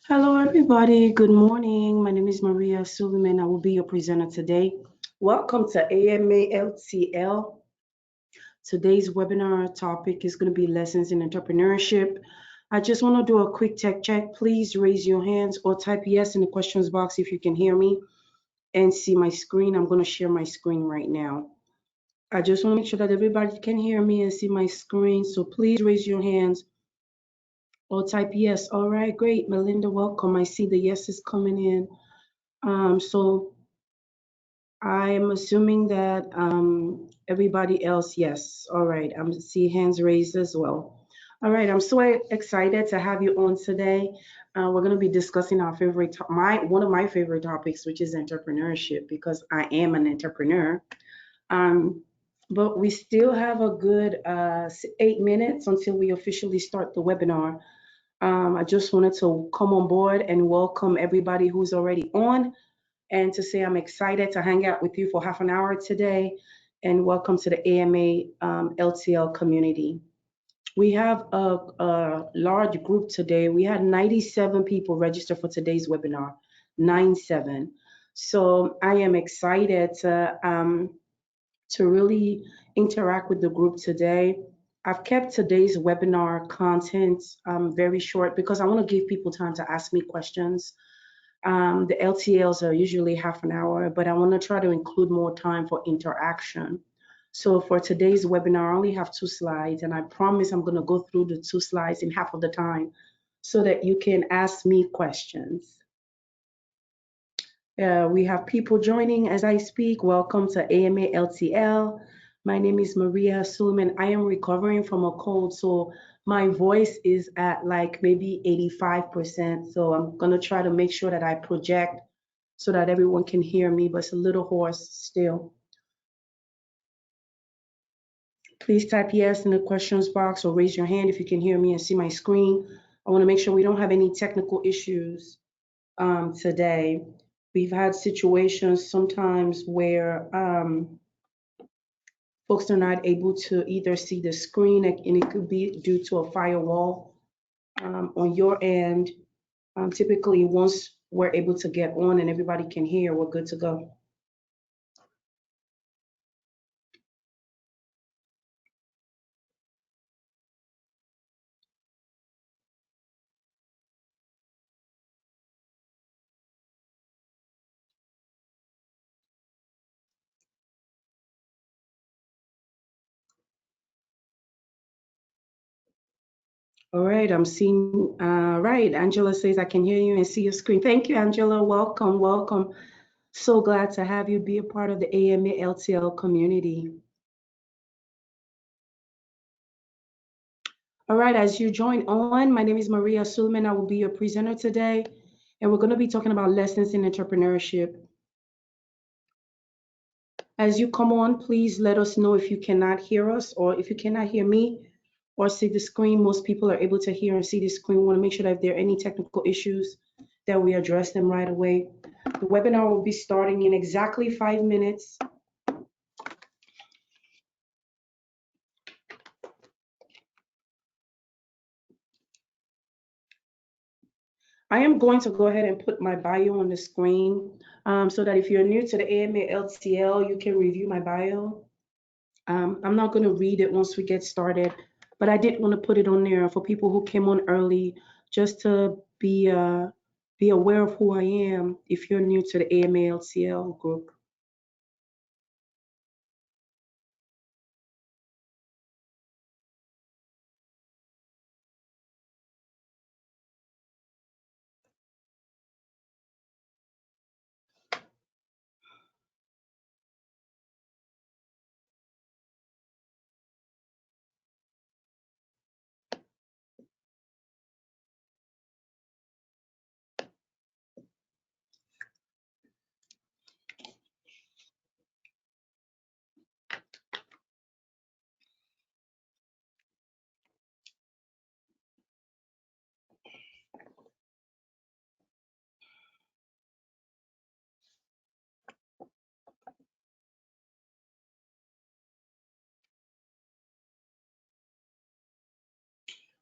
Hello, everybody. Good morning. My name is Maria Suleiman. I will be your presenter today. Welcome to AMA LTL. Today's webinar topic is going to be lessons in entrepreneurship. I just want to do a quick tech check. Please raise your hands or type yes in the questions box if you can hear me and see my screen. I'm going to share my screen right now. I just want to make sure that everybody can hear me and see my screen. So please raise your hands or type yes. All right, great. Melinda, welcome. I see the yeses coming in. So I'm assuming that everybody else, yes. All right, I'm see hands raised as well. All right, I'm so excited to have you on today. We're going to be discussing our favorite, one of my favorite topics, which is entrepreneurship, because I am an entrepreneur. Um, but we still have a good 8 minutes until we officially start the webinar. I just wanted to come on board and welcome everybody who's already on and to say I'm excited to hang out with you for half an hour today. And welcome to the AMA LTL community. We have a large group today. We had 97 people register for today's webinar, 97. So I am excited to really interact with the group today. I've kept today's webinar content very short because I want to give people time to ask me questions. The LTLs are usually half an hour, but I want to try to include more time for interaction. So for today's webinar, I only have 2 slides, and I promise I'm going to go through the 2 slides in half of the time so that you can ask me questions. We have people joining as I speak. Welcome to AMA LTL. My name is Maria Suleiman. I am recovering from a cold, so my voice is at like maybe 85%. So I'm going to try to make sure that I project so that everyone can hear me, but it's a little hoarse still. Please type yes in the questions box or raise your hand if you can hear me and see my screen. I want to make sure we don't have any technical issues today. We've had situations sometimes where folks are not able to either see the screen, and it could be due to a firewall on your end. Typically, once we're able to get on and everybody can hear, we're good to go. All right, I'm seeing, right. Angela says I can hear you and see your screen. Thank you, Angela. Welcome, welcome. So glad to have you be a part of the AMA LTL community. All right, as you join on, my name is Maria Suleiman. I will be your presenter today, and we're going to be talking about lessons in entrepreneurship. As you come on, please let us know if you cannot hear us or if you cannot hear me or see the screen. Most people are able to hear and see the screen. We want to make sure that if there are any technical issues, that we address them right away. The webinar will be starting in exactly 5 minutes. I am going to go ahead and put my bio on the screen so that if you're new to the AMA LTL, you can review my bio. I'm not going to read it once we get started, but I did want to put it on there for people who came on early just to be aware of who I am if you're new to the AMA LTL group.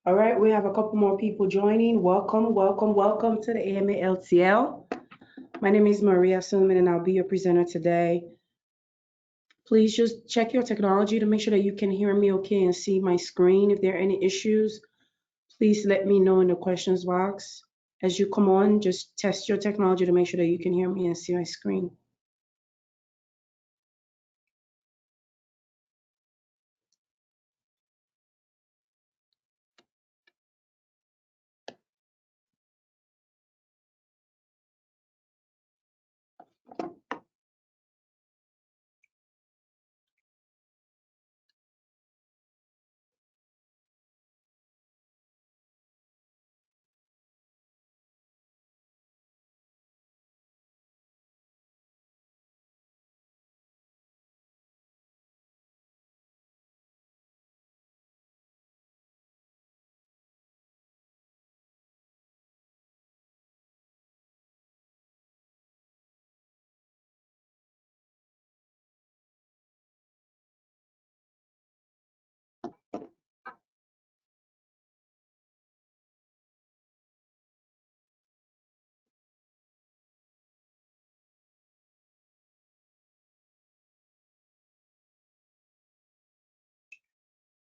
All right, we have a couple more people joining. Welcome, welcome, welcome to the AMA LTL. My name is Maria Suleiman, and I'll be your presenter today. Please just check your technology to make sure that you can hear me okay and see my screen. If there are any issues, please let me know in the questions box. As you come on, just test your technology to make sure that you can hear me and see my screen.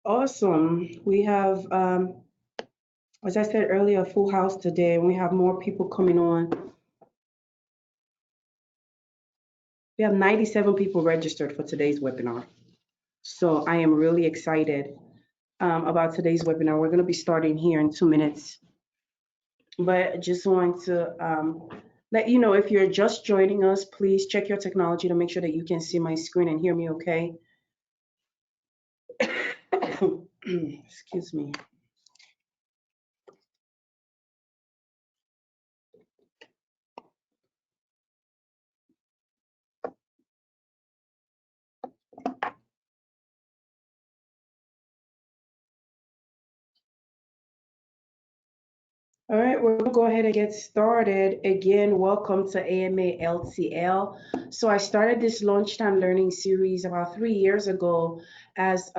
Awesome. We have, as I said earlier, a full house today, and we have more people coming on. We have 97 people registered for today's webinar. So I am really excited about today's webinar. We're going to be starting here in 2 minutes. But I just want to let you know, if you're just joining us, please check your technology to make sure that you can see my screen and hear me okay. Excuse me. All right, we're gonna go ahead and get started. Again, welcome to AMA LTL. So I started this lunchtime learning series about 3 years ago as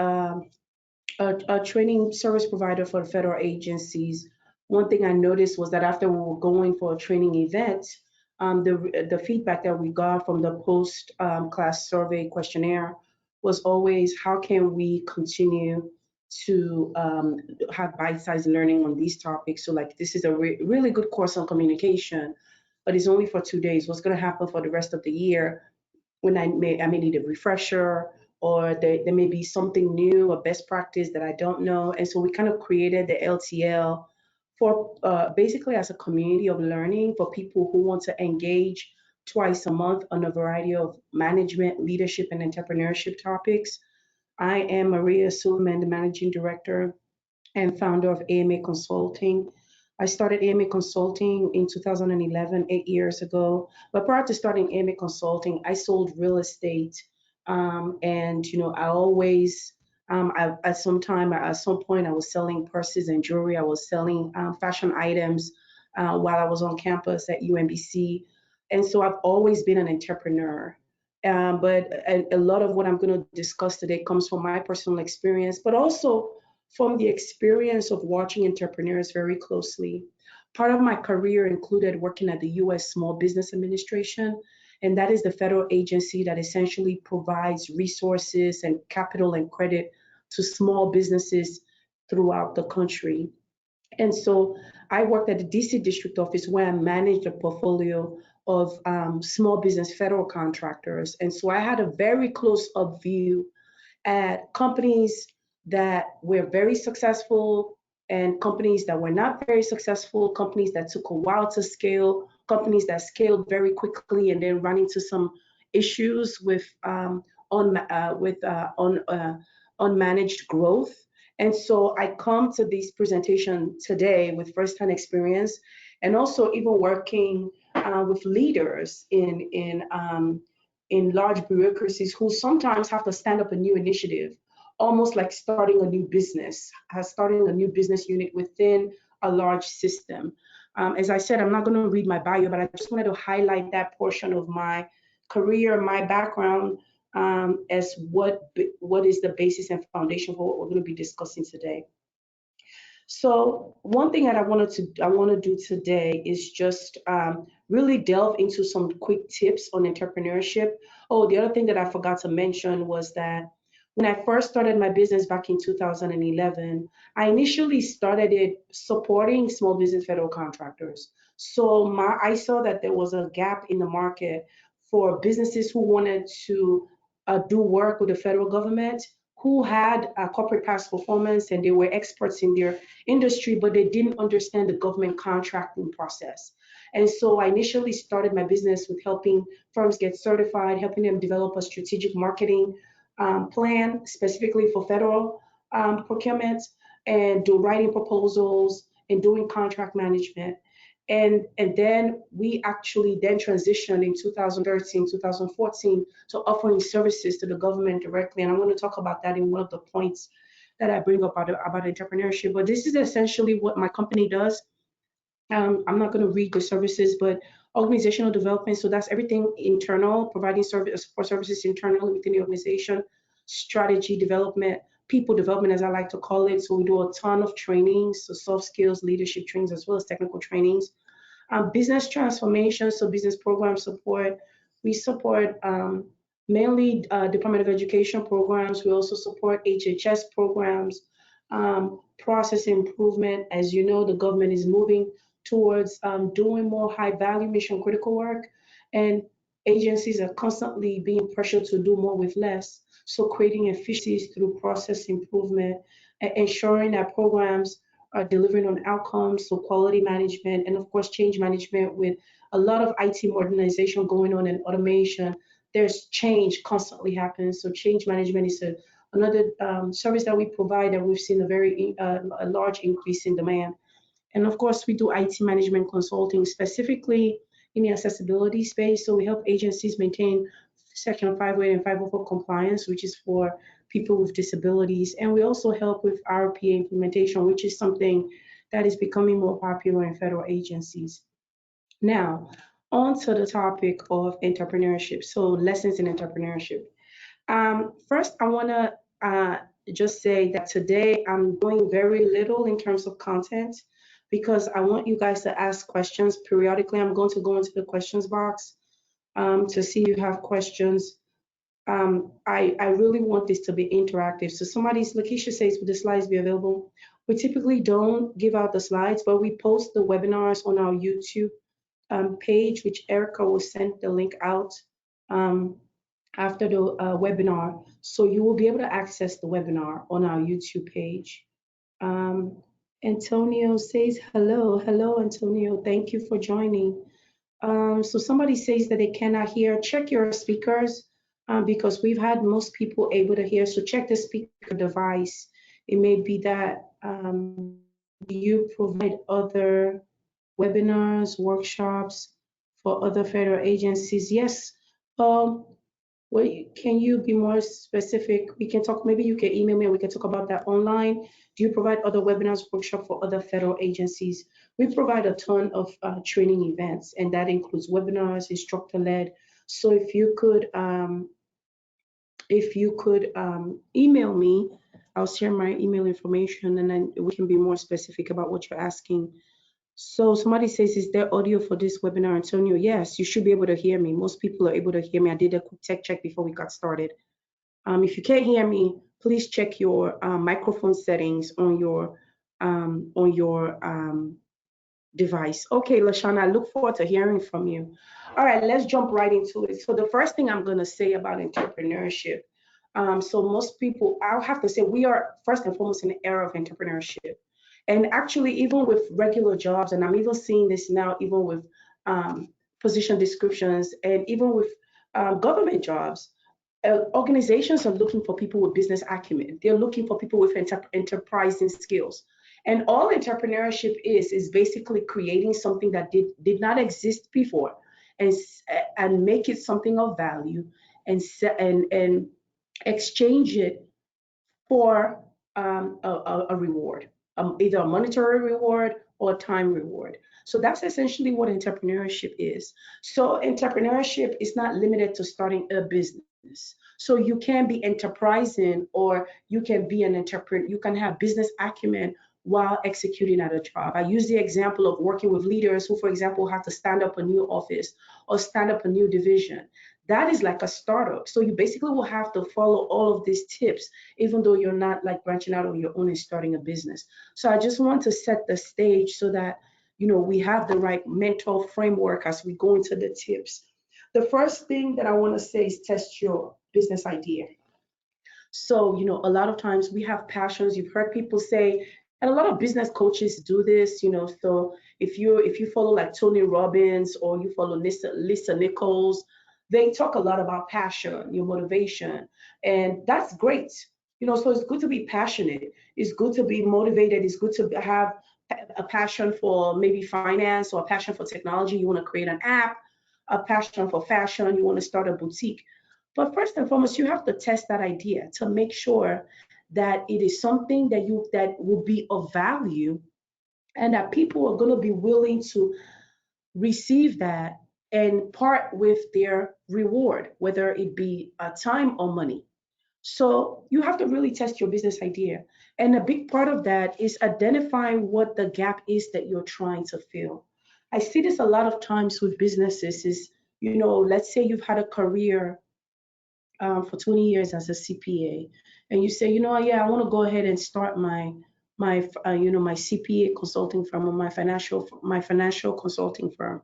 a training service provider for federal agencies. One thing I noticed was that after we were going for a training event, the feedback that we got from the post class survey questionnaire was always, how can we continue to have bite-sized learning on these topics? So like, this is a really good course on communication, but it's only for 2 days. What's going to happen for the rest of the year? When I may need a refresher, or there may be something new, a best practice that I don't know. And so we kind of created the LTL for basically as a community of learning for people who want to engage twice a month on a variety of management, leadership, and entrepreneurship topics. I am Maria Suleiman, the managing director and founder of AMA Consulting. I started AMA Consulting in 2011, 8 years ago. But prior to starting AMA Consulting, I sold real estate. And, I always, at some point, I was selling purses and jewelry. I was selling fashion items while I was on campus at UMBC. And so I've always been an entrepreneur. But a lot of what I'm going to discuss today comes from my personal experience, but also from the experience of watching entrepreneurs very closely. Part of my career included working at the US Small Business Administration, and that is the federal agency that essentially provides resources and capital and credit to small businesses throughout the country. And so I worked at the DC district office where I managed a portfolio of small business federal contractors. And so I had a very close up view at companies that were very successful and companies that were not very successful, companies that took a while to scale, companies that scaled very quickly and then ran into some issues with unmanaged growth. And so I come to this presentation today with firsthand experience, and also even working with leaders in large bureaucracies who sometimes have to stand up a new initiative, almost like starting a new business, starting a new business unit within a large system. As I said, I'm not going to read my bio, but I just wanted to highlight that portion of my career, my background, as what is the basis and foundation for what we're going to be discussing today. So one thing that I want to do today is just really delve into some quick tips on entrepreneurship. Oh, the other thing that I forgot to mention was that when I first started my business back in 2011, I initially started it supporting small business federal contractors. So I saw that there was a gap in the market for businesses who wanted to do work with the federal government, who had corporate past performance and they were experts in their industry, but they didn't understand the government contracting process. And so I initially started my business with helping firms get certified, helping them develop a strategic marketing plan specifically for federal procurement, and do writing proposals and doing contract management. And then we actually then transitioned in 2013, 2014 to offering services to the government directly. And I'm going to talk about that in one of the points that I bring up about entrepreneurship. But this is essentially what my company does. I'm not going to read the services, but organizational development. So that's everything internal, providing service support services internally within the organization, strategy development, people development, as I like to call it. So we do a ton of trainings, so soft skills, leadership trainings, as well as technical trainings. Business transformation, so business program support. We support mainly Department of Education programs. We also support HHS programs, process improvement. As you know, the government is moving towards doing more high value mission critical work, and agencies are constantly being pressured to do more with less. So creating efficiencies through process improvement, ensuring that programs are delivering on outcomes, so quality management, and of course, change management with a lot of IT modernization going on and automation. There's change constantly happens. So change management is another service that we provide that we've seen a very a large increase in demand. And of course, we do IT management consulting specifically in the accessibility space. So we help agencies maintain Section 508 and 504 compliance, which is for people with disabilities. And we also help with RPA implementation, which is something that is becoming more popular in federal agencies. Now, on to the topic of entrepreneurship. So lessons in entrepreneurship. First, I want to just say that today I'm doing very little in terms of content because I want you guys to ask questions periodically. I'm going to go into the questions box to see if you have questions. I really want this to be interactive. So Lakeisha says, would the slides be available? We typically don't give out the slides, but we post the webinars on our YouTube page, which Erica will send the link out after the webinar. So you will be able to access the webinar on our YouTube page. Antonio says, hello, Antonio. Thank you for joining. So somebody says that they cannot hear. Check your speakers because we've had most people able to hear. So check the speaker device. It may be that you provide other webinars, workshops for other federal agencies. Yes. Can you be more specific? We can talk, maybe you can email me and we can talk about that online. Do you provide other webinars, workshops for other federal agencies? We provide a ton of training events, and that includes webinars, instructor-led. So if you could email me, I'll share my email information and then we can be more specific about what you're asking. So somebody says, is there audio for this webinar, Antonio? Yes, you should be able to hear me. Most people are able to hear me. I did a quick tech check before we got started. If you can't hear me, please check your microphone settings on your device. Okay, Lashana, I look forward to hearing from you. All right, let's jump right into it. So the first thing I'm going to say about entrepreneurship. So most people, I'll have to say, we are first and foremost in the era of entrepreneurship. And actually, even with regular jobs, and I'm even seeing this now, even with position descriptions, and even with government jobs, organizations are looking for people with business acumen. They're looking for people with enterprising skills. And all entrepreneurship is basically creating something that did not exist before, and make it something of value, and exchange it for a reward, either a monetary reward or a time reward. So that's essentially what entrepreneurship is. So entrepreneurship is not limited to starting a business. So you can be enterprising, or you can be an entrepreneur. You can have business acumen while executing at a job. I use the example of working with leaders who, for example, have to stand up a new office or stand up a new division. That is like a startup. So you basically will have to follow all of these tips, even though you're not like branching out on your own and starting a business. So I just want to set the stage so that we have the right mental framework as we go into the tips. The first thing that I want to say is test your business idea. So, a lot of times we have passions. You've heard people say, and a lot of business coaches do this, so if you follow like Tony Robbins or you follow Lisa Nichols, they talk a lot about passion, your motivation, and that's great. So it's good to be passionate. It's good to be motivated. It's good to have a passion for maybe finance or a passion for technology. You want to create an app, a passion for fashion. You want to start a boutique. But first and foremost, you have to test that idea to make sure that it is something that will be of value and that people are going to be willing to receive that and part with their reward, whether it be time or money. So you have to really test your business idea. And a big part of that is identifying what the gap is that you're trying to fill. I see this a lot of times with businesses is, let's say you've had a career for 20 years as a CPA, and you say, yeah, I want to go ahead and start my CPA consulting firm or my financial consulting firm.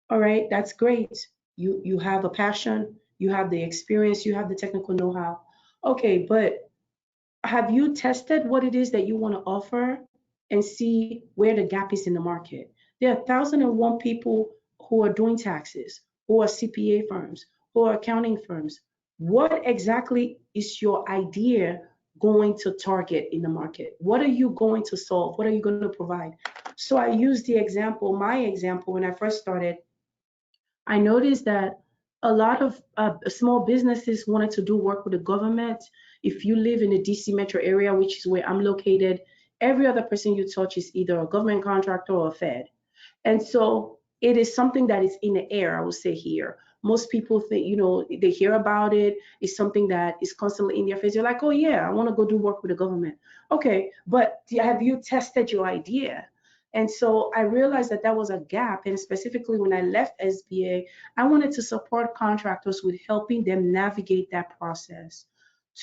All right, that's great. You have a passion, you have the experience, you have the technical know-how. Okay, but have you tested what it is that you want to offer and see where the gap is in the market? There are 1,001 people who are doing taxes, who are CPA firms, who are accounting firms. What exactly is your idea going to target in the market? What are you going to solve? What are you going to provide? So I use my example, when I first started, I noticed that a lot of small businesses wanted to do work with the government. If you live in the DC metro area, which is where I'm located, every other person you touch is either a government contractor or a Fed. And so it is something that is in the air, I would say here. Most people think, they hear about it. It's something that is constantly in their face. They're like, oh yeah, I want to go do work with the government. Okay, but have you tested your idea? And so I realized that that was a gap. And specifically when I left SBA, I wanted to support contractors with helping them navigate that process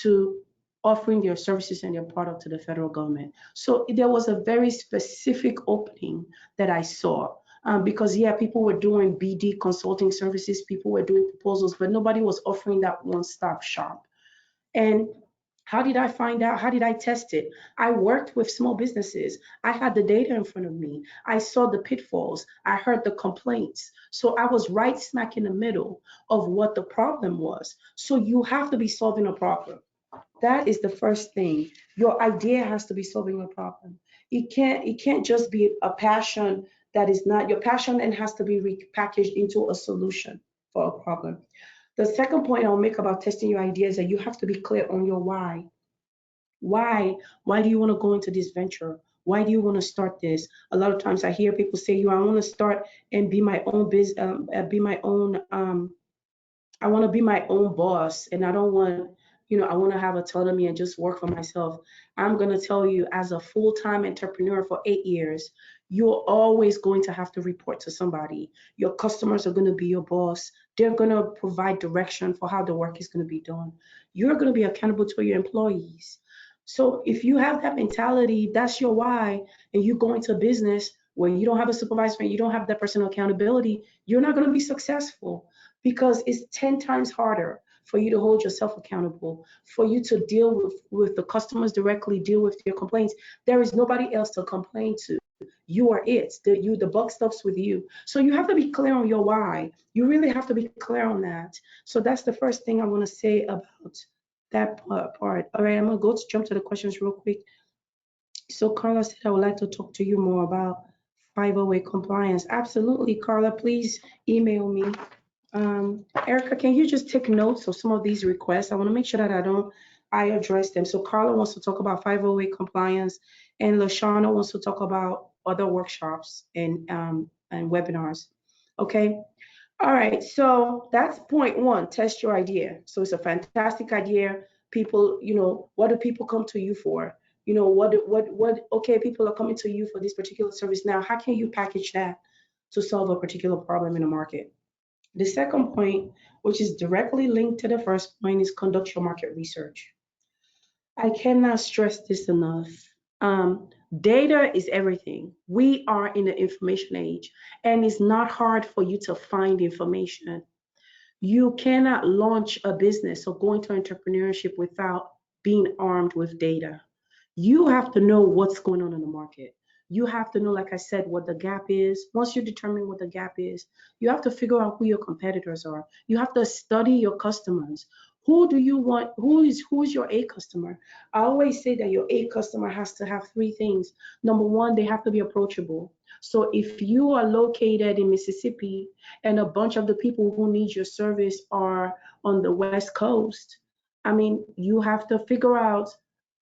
to offering their services and their product to the federal government. So there was a very specific opening that I saw. Because yeah, people were doing BD consulting services, people were doing proposals, but nobody was offering that one-stop shop. And how did I find out? How did I test it? I worked with small businesses. I had the data in front of me. I saw the pitfalls. I heard the complaints. So I was right smack in the middle of what the problem was. So you have to be solving a problem. That is the first thing. Your idea has to be solving a problem. It can't just be a passion that is not your passion, and has to be repackaged into a solution for a problem. The second point I'll make about testing your idea is that you have to be clear on your why. Why? Why do you want to go into this venture? Why do you want to start this? A lot of times I hear people say, I want to start and be my own business, I want to be my own boss, and I don't want, I want to have autonomy and just work for myself. I'm going to tell you, as a full-time entrepreneur for 8 years, you're always going to have to report to somebody. Your customers are going to be your boss. They're going to provide direction for how the work is going to be done. You're going to be accountable to your employees. So if you have that mentality, that's your why, and you go into business where you don't have a supervisor and you don't have that personal accountability, you're not going to be successful, because it's 10 times harder for you to hold yourself accountable, for you to deal with the customers directly, deal with your complaints. There is nobody else to complain to. You are it. The buck stops with you. So you have to be clear on your why. You really have to be clear on that. So that's the first thing I want to say about that part. All right, I'm gonna jump to the questions real quick. So Carla said, I would like to talk to you more about 508 compliance. Absolutely, Carla, please email me. Erica, can you just take notes of some of these requests? I want to make sure that I address them. So Carla wants to talk about 508 compliance, and Lashana wants to talk about other workshops and webinars. Okay. All right. So that's point one, test your idea. So it's a fantastic idea. People, what do people come to you for? You know, okay, people are coming to you for this particular service now. How can you package that to solve a particular problem in the market? The second point, which is directly linked to the first point, is conduct your market research. I cannot stress this enough. Um, Data is everything. We are in the information age, and it's not hard for you to find information. You cannot launch a business or go into entrepreneurship without being armed with data. You have to know what's going on in the market. You have to know, like I said, what the gap is. Once you determine what the gap is, you have to figure out who your competitors are. You have to study your customers. Who do you want? Who is your A customer? I always say that your A customer has to have three things. Number one, they have to be approachable. So if you are located in Mississippi and a bunch of the people who need your service are on the West Coast, I mean, you have to figure out,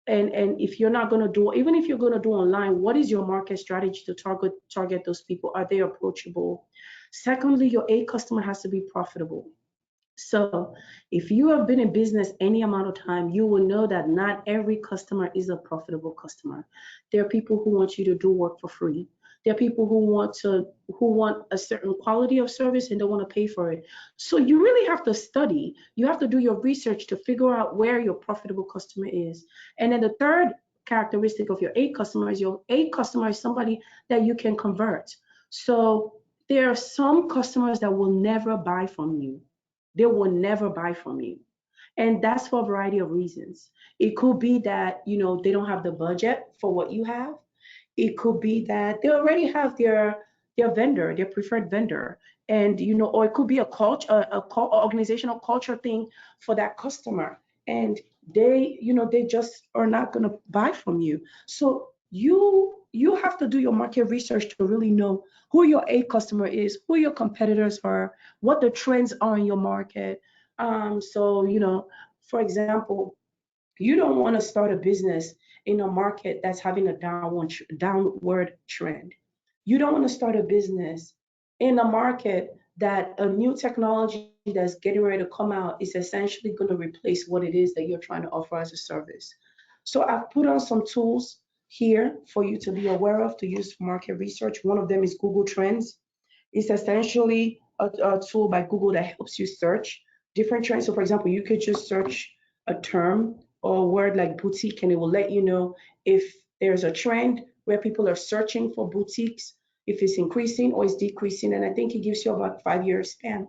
and if you're not going to do, even if you're going to do online, what is your market strategy to target those people? Are they approachable? Secondly, your A customer has to be profitable. So if you have been in business any amount of time, you will know that not every customer is a profitable customer. There are people who want you to do work for free. There are people who want a certain quality of service and don't want to pay for it. So you really have to study. You have to do your research to figure out where your profitable customer is. And then the third characteristic of your A customer is somebody that you can convert. So there are some customers that will never buy from you. They will never buy from you. And that's for a variety of reasons. It could be that, they don't have the budget for what you have. It could be that they already have their vendor, their preferred vendor. And, or it could be a culture, organizational culture thing for that customer. And they just are not going to buy from you. So you have to do your market research to really know who your A customer is, who your competitors are, what the trends are in your market. So, for example, you don't want to start a business in a market that's having a downward trend. You don't want to start a business in a market that a new technology that's getting ready to come out is essentially going to replace what it is that you're trying to offer as a service. So I've put on some tools here for you to be aware of to use for market research. One of them is Google Trends. It's essentially a tool by Google that helps you search different trends. So, for example, you could just search a term or a word like boutique, and it will let you know if there's a trend where people are searching for boutiques, if it's increasing or it's decreasing. And I think it gives you about 5 year span.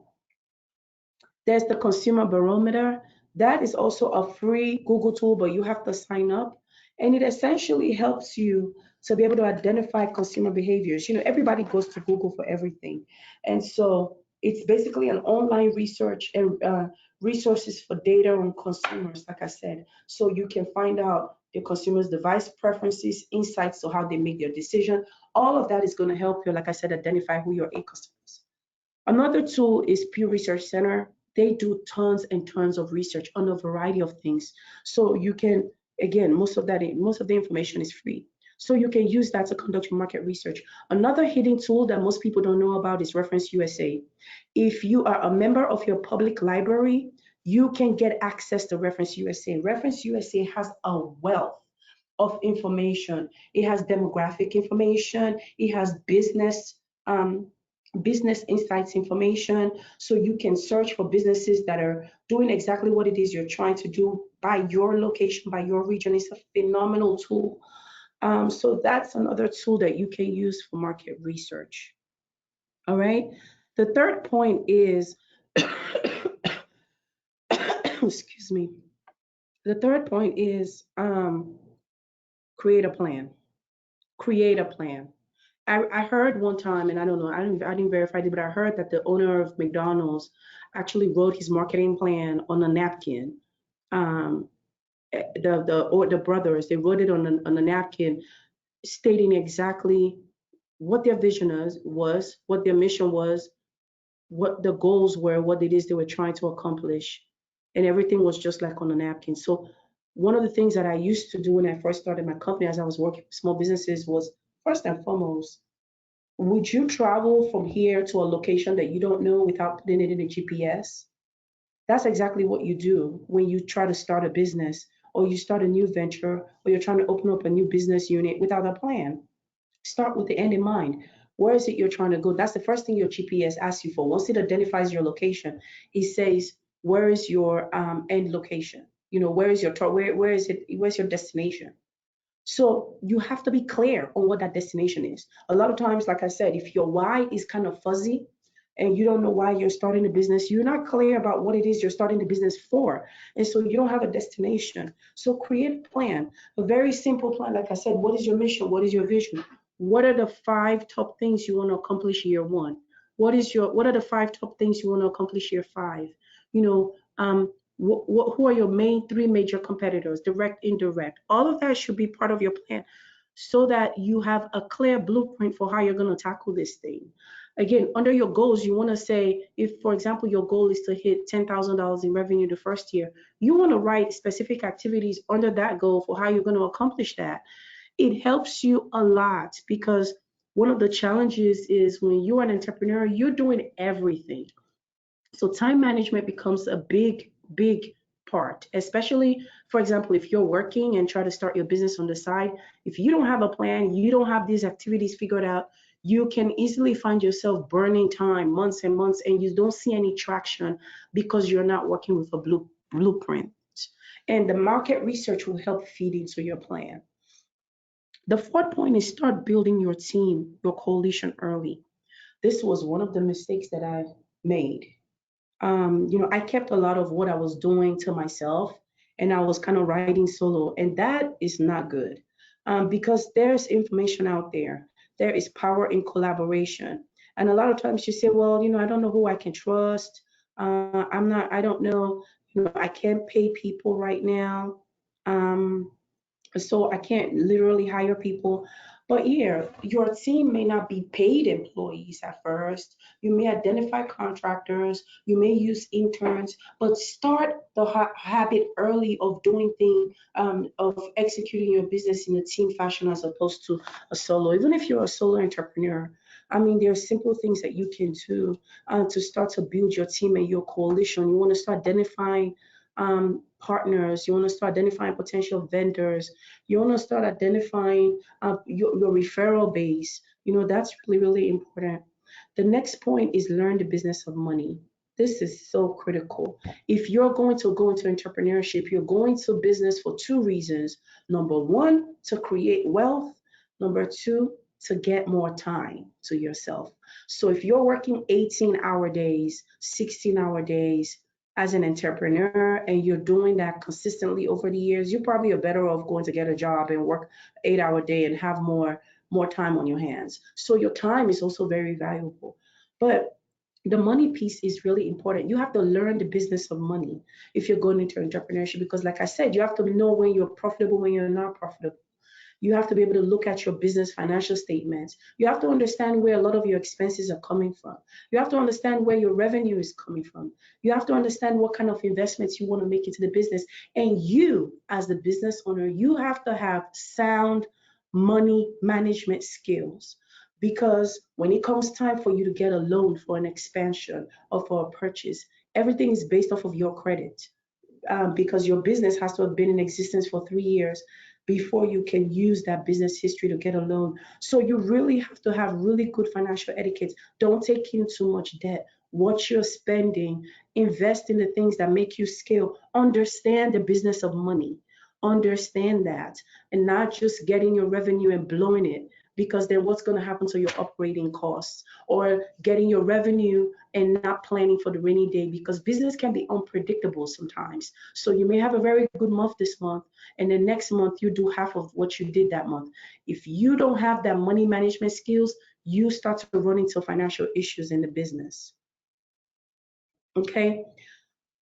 There's the consumer barometer. That is also a free Google tool, but you have to sign up. And it essentially helps you to be able to identify consumer behaviors. Everybody goes to Google for everything. And so it's basically an online research and resources for data on consumers, like I said. So you can find out the consumers' device preferences, insights to how they make their decision. All of that is going to help you, like I said, identify who your A customers. Another tool is Pew Research Center. They do tons and tons of research on a variety of things. So you can, again, most of the information is free. So you can use that to conduct your market research. Another hidden tool that most people don't know about is Reference USA. If you are a member of your public library, you can get access to Reference USA. Reference USA has a wealth of information. It has demographic information. It has business insights information, so you can search for businesses that are doing exactly what it is you're trying to do by your location, by your region. It's a phenomenal tool. So that's another tool that you can use for market research. All right. The third point is, excuse me. The third point is create a plan. Create a plan. I heard one time, and I don't know, I didn't verify it, but I heard that the owner of McDonald's actually wrote his marketing plan on a napkin. Um, the brothers, they wrote it on a napkin, stating exactly what their vision was, what their mission was, what the goals were, what it is they were trying to accomplish, and everything was just like on a napkin. So one of the things that I used to do when I first started my company, as I was working with small businesses, was first and foremost, would you travel from here to a location that you don't know without putting it in a GPS? That's exactly what you do when you try to start a business or you start a new venture, or you're trying to open up a new business unit without a plan. Start with the end in mind. Where is it you're trying to go? That's the first thing your GPS asks you for. Once it identifies your location, it says, where is your end location? You know, where is your where is it? Where's your destination? So you have to be clear on what that destination is. A lot of times, like I said, if your why is kind of fuzzy and you don't know why you're starting a business, you're not clear about what it is you're starting the business for. And so you don't have a destination. So create a plan, a very simple plan. Like I said, what is your mission? What is your vision? What are the five top things you want to accomplish year one? What are the five top things you want to accomplish year five? You know, who are your main three major competitors, direct, indirect? All of that should be part of your plan so that you have a clear blueprint for how you're going to tackle this thing. Again, under your goals, you want to say, if, for example, your goal is to hit $10,000 in revenue the first year, you want to write specific activities under that goal for how you're going to accomplish that. It helps you a lot because one of the challenges is when you're an entrepreneur, you're doing everything. So time management becomes a big part, especially, for example, if you're working and try to start your business on the side. If you don't have a plan, you don't have these activities figured out, you can easily find yourself burning time months and months, and you don't see any traction because you're not working with a blueprint. And the market research will help feed into your plan. The fourth point is start building your team, your coalition early. This was one of the mistakes that I made. I kept a lot of what I was doing to myself, and I was kind of writing solo, and that is not good because there's information out there. There is power in collaboration, and a lot of times you say, well, I don't know who I can trust. I don't know, I can't pay people right now. Um, so I can't literally hire people. But yeah, your team may not be paid employees at first. You may identify contractors, you may use interns, but start the habit early of doing things, of executing your business in a team fashion as opposed to a solo. Even if you're a solo entrepreneur, I mean, there are simple things that you can do to start to build your team and your coalition. You want to start identifying partners, you want to start identifying potential vendors, you want to start identifying your referral base. That's really, really important. The next point is learn the business of money. This is so critical. If you're going to go into entrepreneurship, you're going to business for two reasons. Number one, to create wealth. Number two, to get more time to yourself. So if you're working 18-hour days, 16-hour days, as an entrepreneur and you're doing that consistently over the years, you probably are better off going to get a job and work 8-hour day and have more time on your hands. So your time is also very valuable. But the money piece is really important. You have to learn the business of money if you're going into entrepreneurship because, like I said, you have to know when you're profitable, when you're not profitable. You have to be able to look at your business financial statements. You have to understand where a lot of your expenses are coming from. You have to understand where your revenue is coming from. You have to understand what kind of investments you want to make into the business. And you, as the business owner, you have to have sound money management skills. Because when it comes time for you to get a loan for an expansion or for a purchase, everything is based off of your credit because your business has to have been in existence for 3 years before you can use that business history to get a loan. So you really have to have really good financial etiquette. Don't take in too much debt. Watch your spending. Invest in the things that make you scale. Understand the business of money. Understand that, and not just getting your revenue and blowing it, because then what's going to happen to your operating costs, or getting your revenue and not planning for the rainy day, because business can be unpredictable sometimes. So you may have a very good month this month, and then next month you do half of what you did that month. If you don't have that money management skills, you start to run into financial issues in the business. Okay.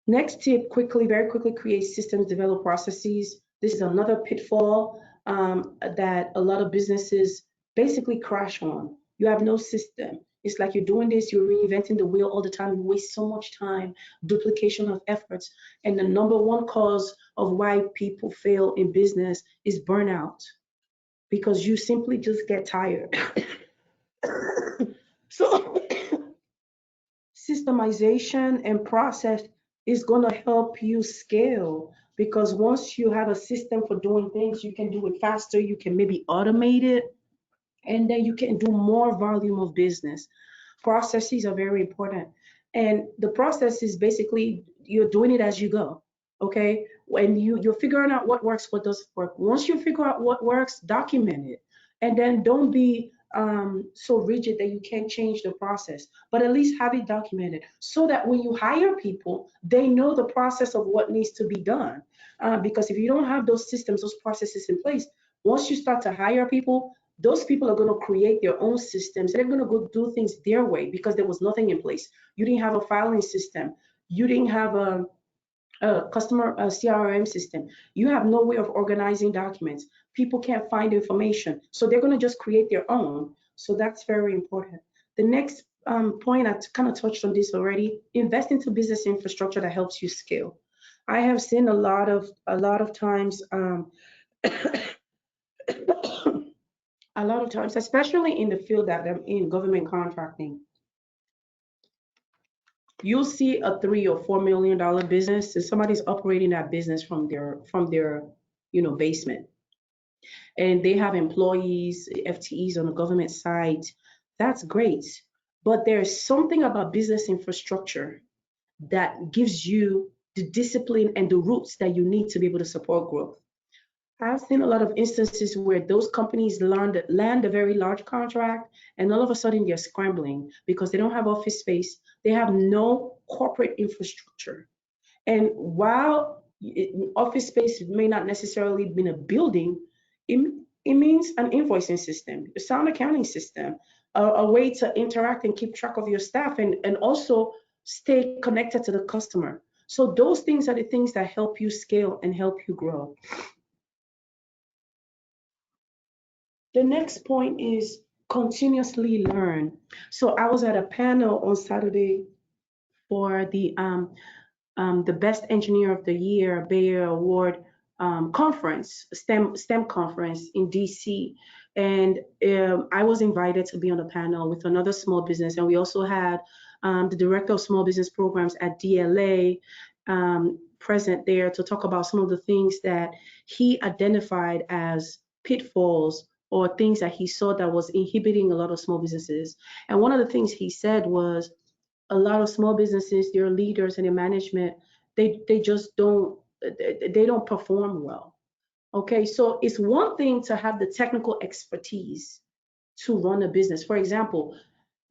Next tip, quickly, very quickly, create systems, develop processes. This is another pitfall that a lot of businesses basically crash on. You have no system. It's like you're doing this, you're reinventing the wheel all the time. You waste so much time, duplication of efforts. And the number one cause of why people fail in business is burnout, because you simply just get tired. So systemization and process is going to help you scale. because once you have a system for doing things, you can do it faster, you can maybe automate it, and then you can do more volume of business. Processes are very important. And the process is basically you're doing it as you go. Okay. When you're figuring out what works, what doesn't work. Once you figure out what works, document it. And then don't be so rigid that you can't change the process, but at least have it documented so that when you hire people, they know the process of what needs to be done. Because if you don't have those systems, those processes in place, once you start to hire people, those people are going to create their own systems. They're going to go do things their way because there was nothing in place. You didn't have a filing system. You didn't have a customer CRM system. You have no way of organizing documents. People can't find information. So they're going to just create their own. So that's very important. The next point, I kind of touched on this already, invest into business infrastructure that helps you scale. I have seen a lot of times a lot of times, especially in the field that I'm in, government contracting, you'll see a $3 or $4 million business, and somebody's operating that business from their basement, and they have employees, FTEs on the government side. That's great, but there's something about business infrastructure that gives you the discipline and the roots that you need to be able to support growth. I've seen a lot of instances where those companies land a very large contract, and all of a sudden they're scrambling because they don't have office space. They have no corporate infrastructure. And while office space may not necessarily be a building, it, it means an invoicing system, a sound accounting system, a way to interact and keep track of your staff, and also stay connected to the customer. So those things are the things that help you scale and help you grow. The next point is continuously learn. So I was at a panel on Saturday for the Best Engineer of the Year Bayer Award conference, STEM conference in DC. And I was invited to be on the panel with another small business. And we also had the Director of Small Business Programs at DLA present there to talk about some of the things that he identified as pitfalls or things that he saw that was inhibiting a lot of small businesses. And one of the things he said was a lot of small businesses, their leaders and their management, they just don't perform well. Okay, so it's one thing to have the technical expertise to run a business. For example,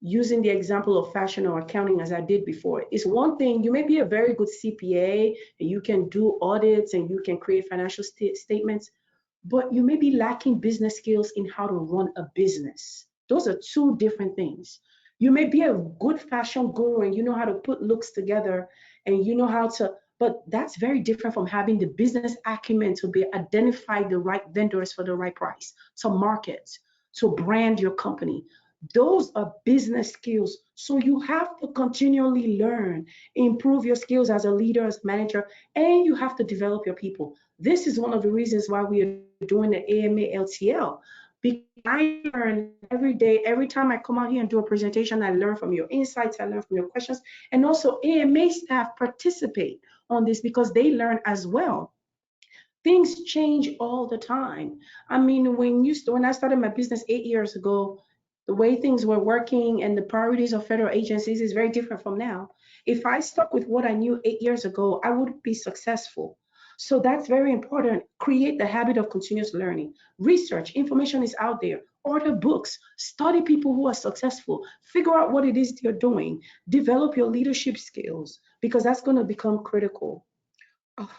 using the example of fashion or accounting as I did before, it's one thing, you may be a very good CPA and you can do audits and you can create financial statements, but you may be lacking business skills in how to run a business. Those are two different things. You may be a good fashion guru and you know how to put looks together and you know how to, but that's very different from having the business acumen to be identify the right vendors for the right price, to market, to brand your company. Those are business skills. So you have to continually learn, improve your skills as a leader, as manager, and you have to develop your people. This is one of the reasons why we are doing the AMA LTL. Because I learn every day, every time I come out here and do a presentation, I learn from your insights, I learn from your questions, and also AMA staff participate on this because they learn as well. Things change all the time. I mean, when I started my business 8 years ago, the way things were working and the priorities of federal agencies is very different from now. If I stuck with what I knew 8 years ago, I would be successful. So that's very important. Create the habit of continuous learning. Research, information is out there. Order books, study people who are successful, figure out what it is you're doing, develop your leadership skills because that's going to become critical. Oh,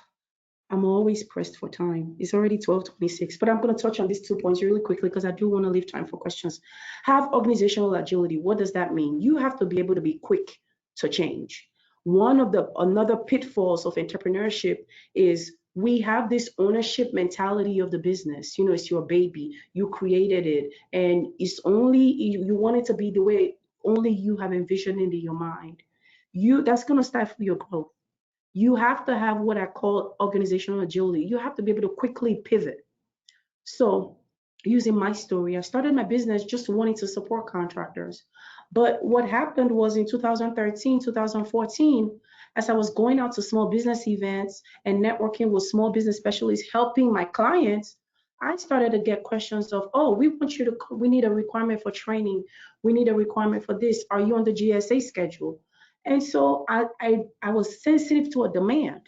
I'm always pressed for time. It's already 12:26, but I'm going to touch on these 2 points really quickly because I do want to leave time for questions. Have organizational agility. What does that mean? You have to be able to be quick to change. One of the another pitfalls of entrepreneurship is we have this ownership mentality of the business. You know, it's your baby. You created it, and it's only you want it to be the way only you have envisioned it in your mind. That's going to stifle your growth. You have to have what I call organizational agility. You have to be able to quickly pivot. So using my story. I started my business just wanting to support contractors. But what happened was in 2013, 2014, as I was going out to small business events and networking with small business specialists, helping my clients, I started to get questions of, oh, we want you to, we need a requirement for training. We need a requirement for this. Are you on the GSA schedule? And so I was sensitive to a demand.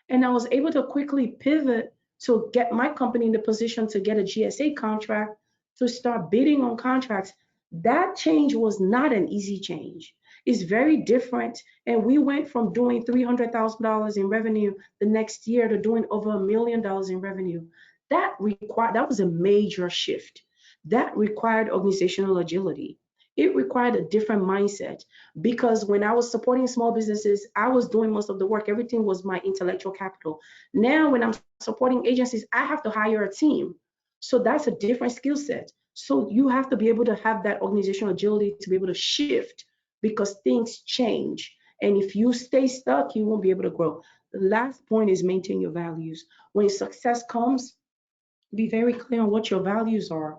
And I was able to quickly pivot to get my company in the position to get a GSA contract, to start bidding on contracts. That change was not an easy change. It's very different. And we went from doing $300,000 in revenue the next year to doing over $1 million in revenue. That was a major shift. That required organizational agility. It required a different mindset, because when I was supporting small businesses, I was doing most of the work. Everything was my intellectual capital. Now, when I'm supporting agencies, I have to hire a team. So that's a different skill set. So you have to be able to have that organizational agility to be able to shift, because things change. And if you stay stuck, you won't be able to grow. The last point is maintain your values. When success comes, be very clear on what your values are.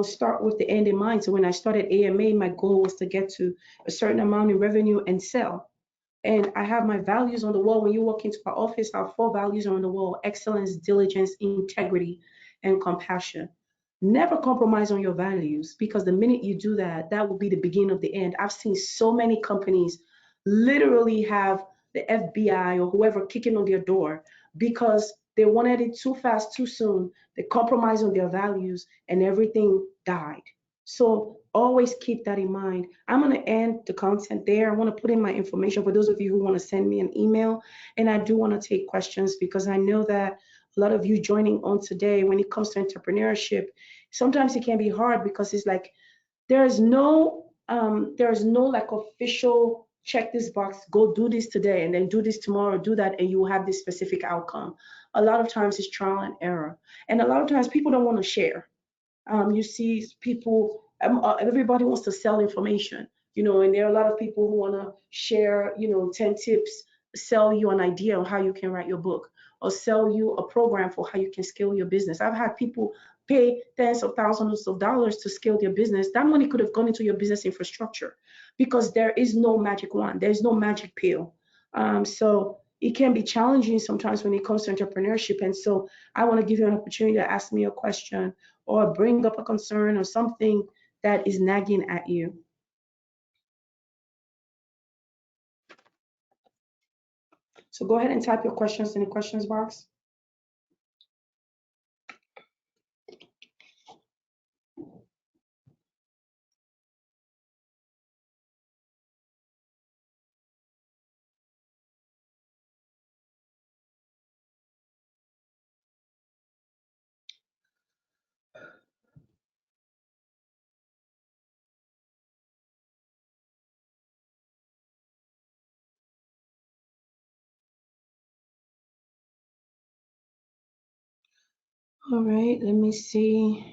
Start with the end in mind. So when I started AMA, my goal was to get to a certain amount in revenue and sell. And I have my values on the wall. When you walk into our office, our four values are on the wall: excellence, diligence, integrity, and compassion. Never compromise on your values, because the minute you do that, that will be the beginning of the end. I've seen so many companies literally have the FBI or whoever kicking on their door because they wanted it too fast, too soon. They compromised on their values and everything died. So always keep that in mind. I'm going to end the content there. I want to put in my information for those of you who want to send me an email. And I do want to take questions, because I know that a lot of you joining on today, when it comes to entrepreneurship, sometimes it can be hard, because it's like there is no like official check this box, go do this today and then do this tomorrow, do that, and you will have this specific outcome. A lot of times it's trial and error. And a lot of times people don't want to share. You see people, everybody wants to sell information, and there are a lot of people who want to share, 10 tips, sell you an idea on how you can write your book, or sell you a program for how you can scale your business. I've had people pay tens of thousands of dollars to scale their business. That money could have gone into your business infrastructure, because there is no magic wand, there's no magic pill. So it can be challenging sometimes when it comes to entrepreneurship. And so I want to give you an opportunity to ask me a question or bring up a concern or something that is nagging at you. So go ahead and type your questions in the questions box. All right, let me see.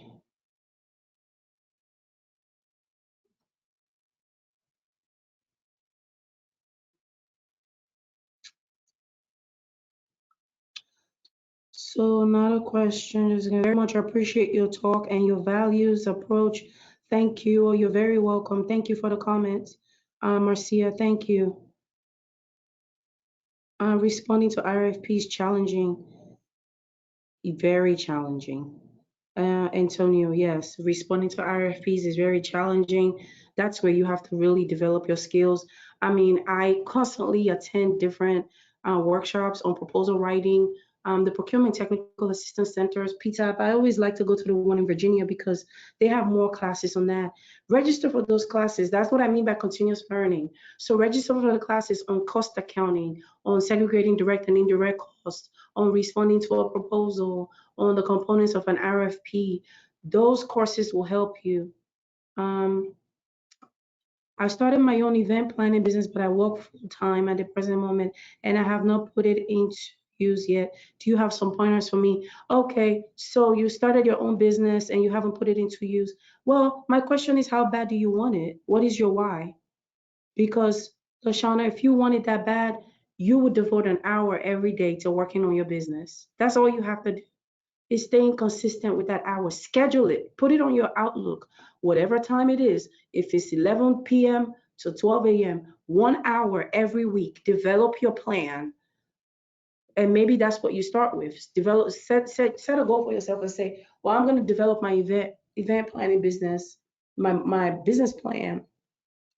So another question is, very much appreciate your talk and your values approach. Thank you. Oh, you're very welcome. Thank you for the comments. Marcia, thank you. Responding to RFPs challenging, very challenging. Antonio, yes, responding to RFPs is very challenging. That's where you have to really develop your skills. I mean, I constantly attend different workshops on proposal writing, the procurement technical assistance centers, PTAP. I always like to go to the one in Virginia because they have more classes on that. Register for those classes. That's what I mean by continuous learning. So register for the classes on cost accounting, on segregating direct and indirect costs, on responding to a proposal, on the components of an RFP. Those courses will help you. Um, I started my own event planning business, but I work full time at the present moment and I have not put it into use yet. Do you have some pointers for me? Okay, so you started your own business and you haven't put it into use. Well, my question is, how bad do you want it? What is your why? Because, Lashana, if you want it that bad, you would devote an hour every day to working on your business. That's all you have to do. is staying consistent with that hour. Schedule it, put it on your Outlook, whatever time it is. If it's 11 p.m. to 12 a.m., 1 hour every week, develop your plan. And maybe that's what you start with. Develop, set a goal for yourself and say, well, I'm going to develop my event planning business, my business plan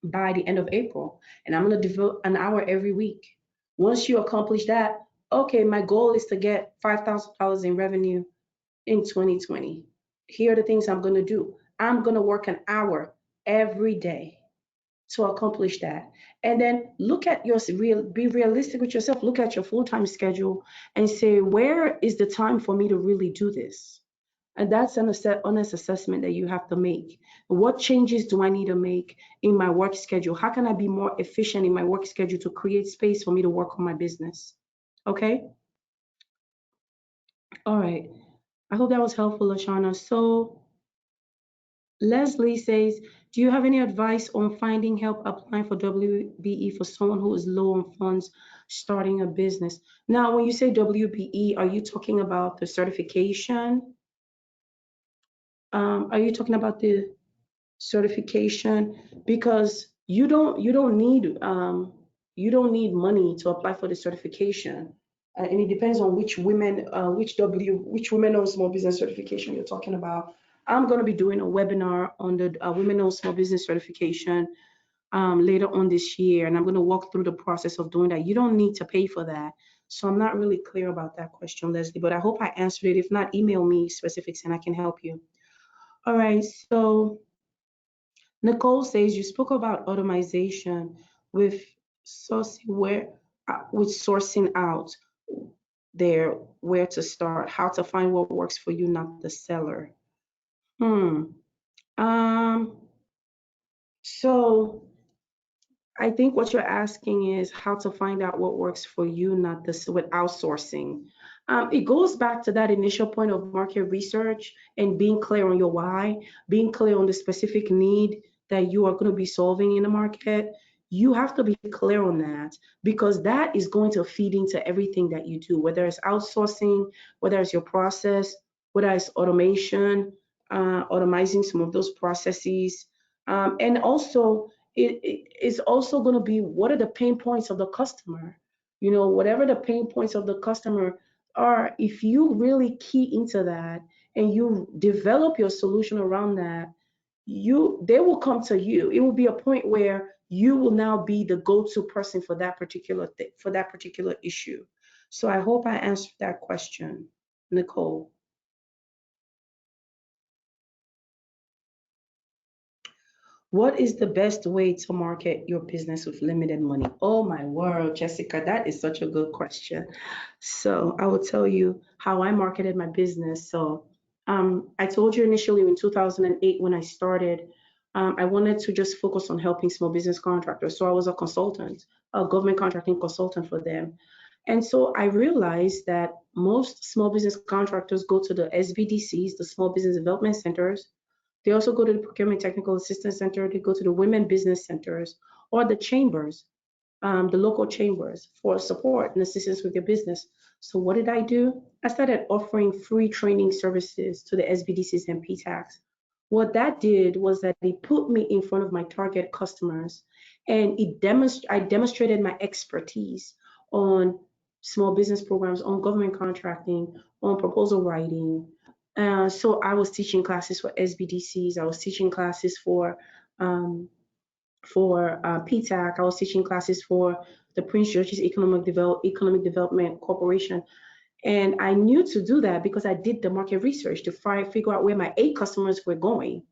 by the end of April. And I'm going to devote an hour every week. Once you accomplish that, okay, my goal is to get $5,000 in revenue in 2020. Here are the things I'm going to do. I'm going to work an hour every day to accomplish that. And then look at your be realistic with yourself. Look at your full-time schedule and say, where is the time for me to really do this? And that's an honest assessment that you have to make. What changes do I need to make in my work schedule? How can I be more efficient in my work schedule to create space for me to work on my business? Okay. All right. I hope that was helpful, Lashana. So Leslie says, do you have any advice on finding help applying for WBE for someone who is low on funds starting a business? Now, when you say WBE, are you talking about the certification? Are you talking about the certification? Because you don't need money to apply for the certification. And it depends on which women-owned small business certification you're talking about. I'm going to be doing a webinar on the women-owned small business certification later on this year, and I'm going to walk through the process of doing that. You don't need to pay for that. So I'm not really clear about that question, Leslie, but I hope I answered it. If not, email me specifics and I can help you. All right, so Nicole says you spoke about automation with sourcing out there, where to start, how to find what works for you, not the seller. Hmm. Um, so I think what you're asking is how to find out what works for you, not this with outsourcing. It goes back to that initial point of market research and being clear on your why, being clear on the specific need that you are going to be solving in the market. You have to be clear on that because that is going to feed into everything that you do, whether it's outsourcing, whether it's your process, whether it's automation, automizing some of those processes. And also, it is also going to be what are the pain points of the customer. Whatever the pain points of the customer are, if you really key into that and you develop your solution around that, they will come to you. It will be a point where you will now be the go-to person for that particular for that particular issue. So I hope I answered that question, Nicole. What is the best way to market your business with limited money? Oh my word, Jessica, that is such a good question. So I will tell you how I marketed my business. So I told you initially in 2008 when I started, I wanted to just focus on helping small business contractors. So I was a consultant, a government contracting consultant for them. And so I realized that most small business contractors go to the SBDCs, the Small Business Development Centers. They also go to the Procurement Technical Assistance Center. They go to the Women Business Centers or the chambers, the local chambers for support and assistance with their business. So what did I do? I started offering free training services to the SBDCs and PTACs. What that did was that it put me in front of my target customers, and I demonstrated my expertise on small business programs, on government contracting, on proposal writing. So I was teaching classes for SBDCs. I was teaching classes um, for PTAC. I was teaching classes for the Prince George's Economic Development Corporation. And I knew to do that because I did the market research to figure out where my A customers were going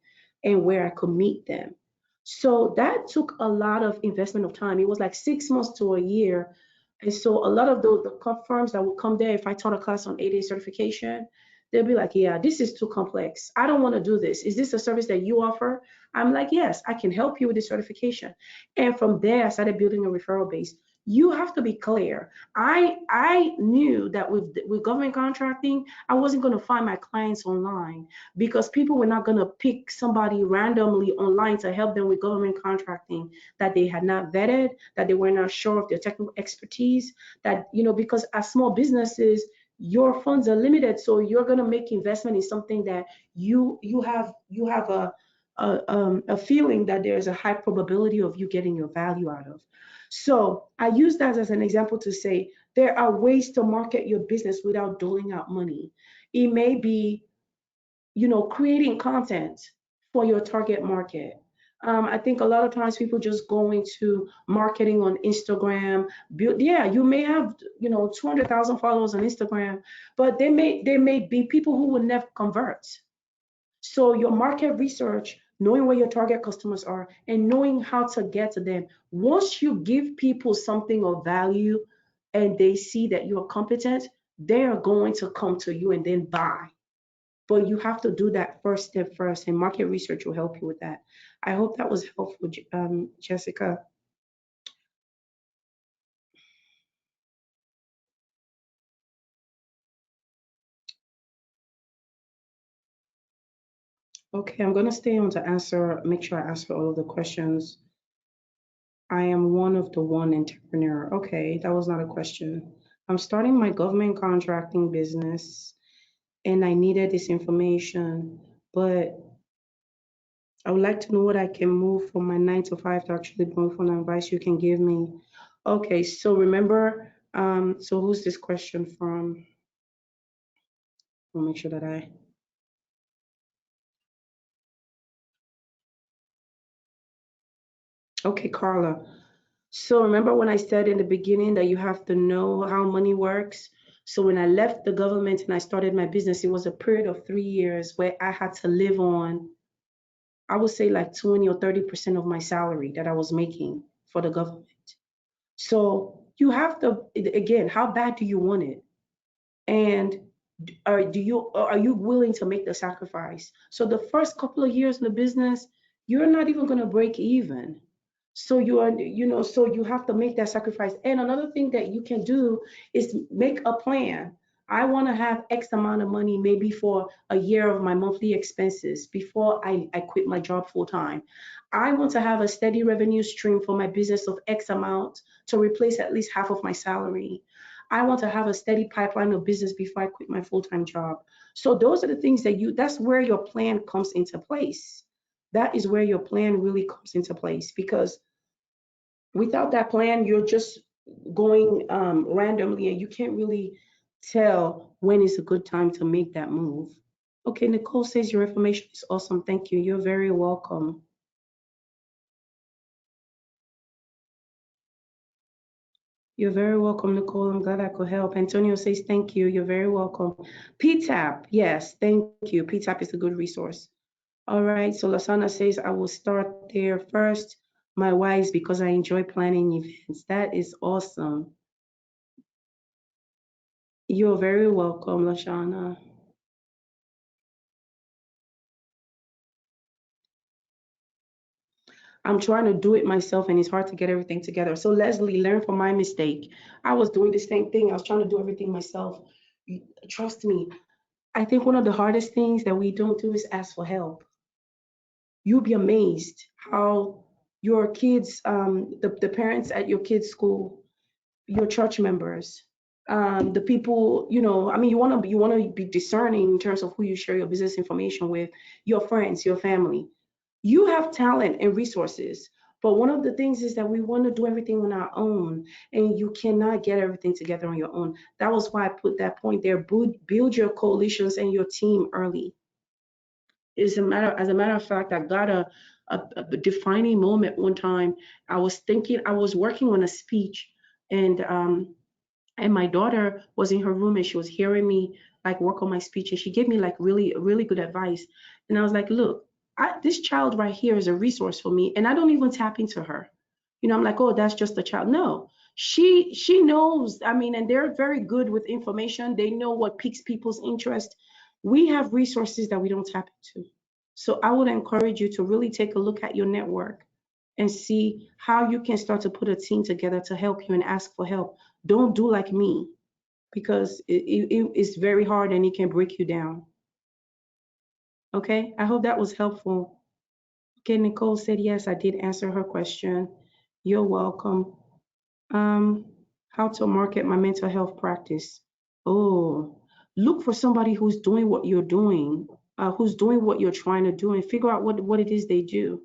and where I could meet them. So that took a lot of investment of time. It was like 6 months to a year. And so a lot of the firms that would come there, if I taught a class on 8A certification, they'll be like, yeah, this is too complex. I don't want to do this. Is this a service that you offer? I'm like, yes, I can help you with the certification. And from there, I started building a referral base. You have to be clear. I knew that with government contracting, I wasn't going to find my clients online because people were not going to pick somebody randomly online to help them with government contracting that they had not vetted, that they were not sure of their technical expertise, that, because as small businesses, your funds are limited, so you're going to make investment in something that you have a feeling that there's a high probability of you getting your value out of. So I use that as an example to say there are ways to market your business without doling out money. It may be, creating content for your target market. I think a lot of times people just go into marketing on Instagram. Yeah, you may have 200,000 followers on Instagram, but they may be people who will never convert. So your market research, knowing where your target customers are, and knowing how to get to them. Once you give people something of value, and they see that you are competent, they are going to come to you and then buy. But you have to do that first step first, and market research will help you with that. I hope that was helpful, Jessica. Okay, I'm gonna stay on to answer, make sure I answer all of the questions. I am one of the one entrepreneur. Okay, that was not a question. I'm starting my government contracting business, and I needed this information, but I would like to know what I can move from my 9 to 5 to actually move from advice you can give me. Okay, so remember, so who's this question from? I'll make sure that okay, Carla. So remember when I said in the beginning that you have to know how money works? So when I left the government and I started my business, it was a period of 3 years where I had to live on, I would say like 20 or 30% of my salary that I was making for the government. So you have to, again, how bad do you want it? And are you willing to make the sacrifice? So the first couple of years in the business, you're not even going to break even. So so you have to make that sacrifice. And another thing that you can do is make a plan. I want to have X amount of money maybe for a year of my monthly expenses before I quit my job full time. I want to have a steady revenue stream for my business of X amount to replace at least half of my salary. I want to have a steady pipeline of business before I quit my full-time job. So those are the things that's where your plan comes into place. That is where your plan really comes into place, because without that plan, you're just going randomly, and you can't really tell when is a good time to make that move. Okay, Nicole says your information is awesome. Thank you. You're very welcome. You're very welcome, Nicole. I'm glad I could help. Antonio says thank you. You're very welcome. PTAP, yes, thank you. PTAP is a good resource. All right, so Lasana says I will start there first. My wise because I enjoy planning events. That is awesome. You're very welcome, Lashana. I'm trying to do it myself and it's hard to get everything together. So Leslie, learn from my mistake. I was doing the same thing. I was trying to do everything myself. Trust me. I think one of the hardest things that we don't do is ask for help. You'll be amazed how your kids, the parents at your kids' school, your church members, the people, I mean, you want to be discerning in terms of who you share your business information with, your friends, your family. You have talent and resources, but one of the things is that we want to do everything on our own, and you cannot get everything together on your own. That was why I put that point there. Build your coalitions and your team early. As a matter of fact, I got a defining moment one time. I was working on a speech, and my daughter was in her room and she was hearing me like work on my speech, and she gave me like really really good advice. And I was like, look, this child right here is a resource for me, and I don't even tap into her. I'm like, oh, that's just a child. No, she knows. I mean, and they're very good with information. They know what piques people's interest. We have resources that we don't tap into. So I would encourage you to really take a look at your network and see how you can start to put a team together to help you and ask for help. Don't do like me, because it's very hard and it can break you down. Okay, I hope that was helpful. Okay, Nicole said yes, I did answer her question. You're welcome. How to market my mental health practice. Oh, look for somebody who's doing what you're doing, who's doing what you're trying to do, and figure out what it is they do.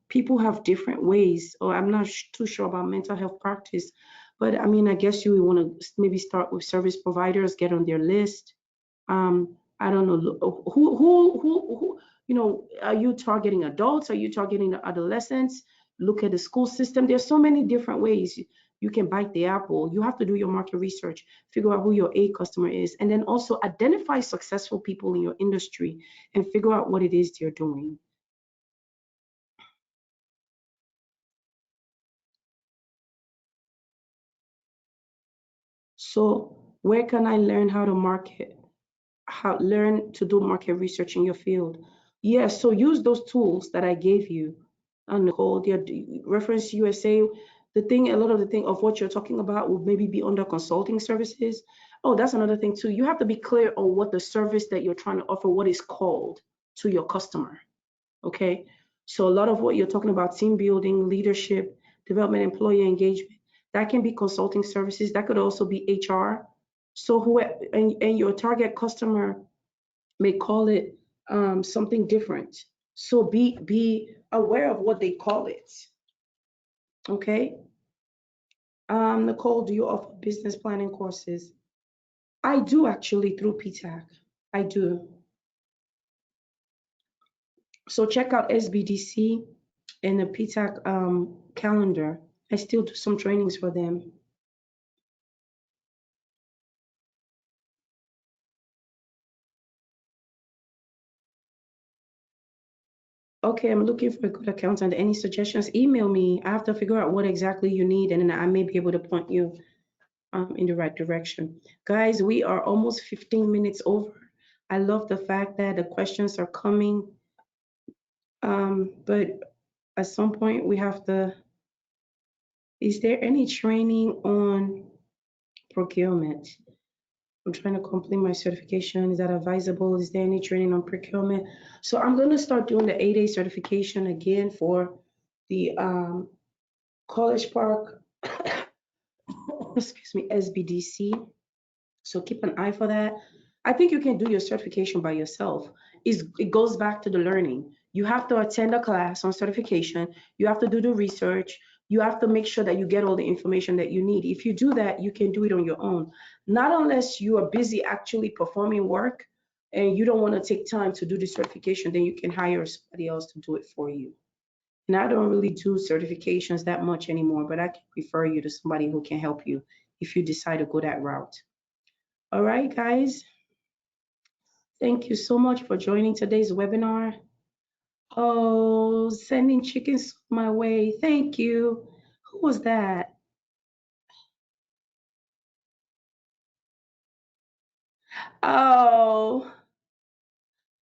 People have different ways, or I'm not too sure about mental health practice, but I mean, I guess you want to maybe start with service providers, get on their list. I don't know who, are you targeting adults? Are you targeting the adolescents? Look at the school system. There's so many different ways you can bite the apple. You have to do your market research, figure out who your A customer is, and then also identify successful people in your industry and figure out what it is they're doing. So where can I learn how to market? How learn to do market research in your field? Yes, so use those tools that I gave you. And Nicole, the reference USA, the thing, a lot of the thing of what you're talking about will maybe be under consulting services. Oh, that's another thing too. You have to be clear on what the service that you're trying to offer, what is called to your customer. Okay. So a lot of what you're talking about, team building, leadership, development, employee engagement, that can be consulting services. That could also be HR. So who and your target customer may call it something different. So be aware of what they call it. Okay. Nicole, do you offer business planning courses? I do actually through PTAC. I do. So check out SBDC and the PTAC calendar. I still do some trainings for them. Okay, I'm looking for a good accountant. Any suggestions? Email me. I have to figure out what exactly you need, and then I may be able to point you in the right direction. Guys, we are almost 15 minutes over. I love the fact that the questions are coming, but at some point we have to. Is there any training on procurement? I'm trying to complete my certification. Is that advisable? Is there any training on procurement? So I'm going to start doing the 8A certification again for the College Park, excuse me, SBDC. So keep an eye for that. I think you can do your certification by yourself. It goes back to the learning. You have to attend a class on certification. You have to do the research. You have to make sure that you get all the information that you need. If you do that, you can do it on your own. Not unless you are busy actually performing work and you don't want to take time to do the certification, then you can hire somebody else to do it for you. And I don't really do certifications that much anymore, but I can refer you to somebody who can help you if you decide to go that route. All right, guys. Thank you so much for joining today's webinar. Oh, sending chickens my way. Thank you. Who was that? Oh,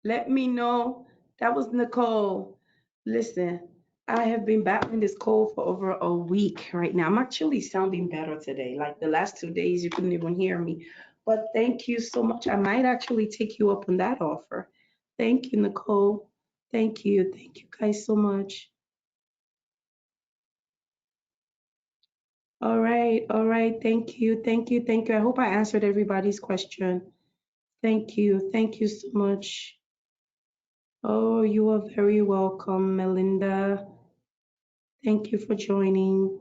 let me know. That was Nicole. Listen, I have been battling this cold for over a week right now. I'm actually sounding better today. Like the last 2 days, you couldn't even hear me. But thank you so much. I might actually take you up on that offer. Thank you, Nicole. Thank you. Thank you guys so much. All right, all right. Thank you, thank you, thank you. I hope I answered everybody's question. Thank you so much. Oh, you are very welcome, Melinda. Thank you for joining.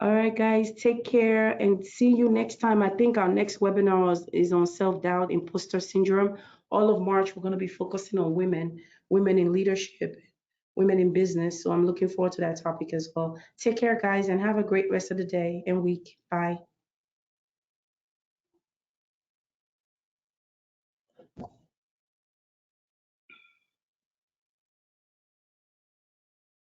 All right, guys, take care and see you next time. I think our next webinar is on self-doubt, imposter syndrome. All of March, we're going to be focusing on women, women in leadership, women in business. So I'm looking forward to that topic as well. Take care, guys, and have a great rest of the day and week. Bye.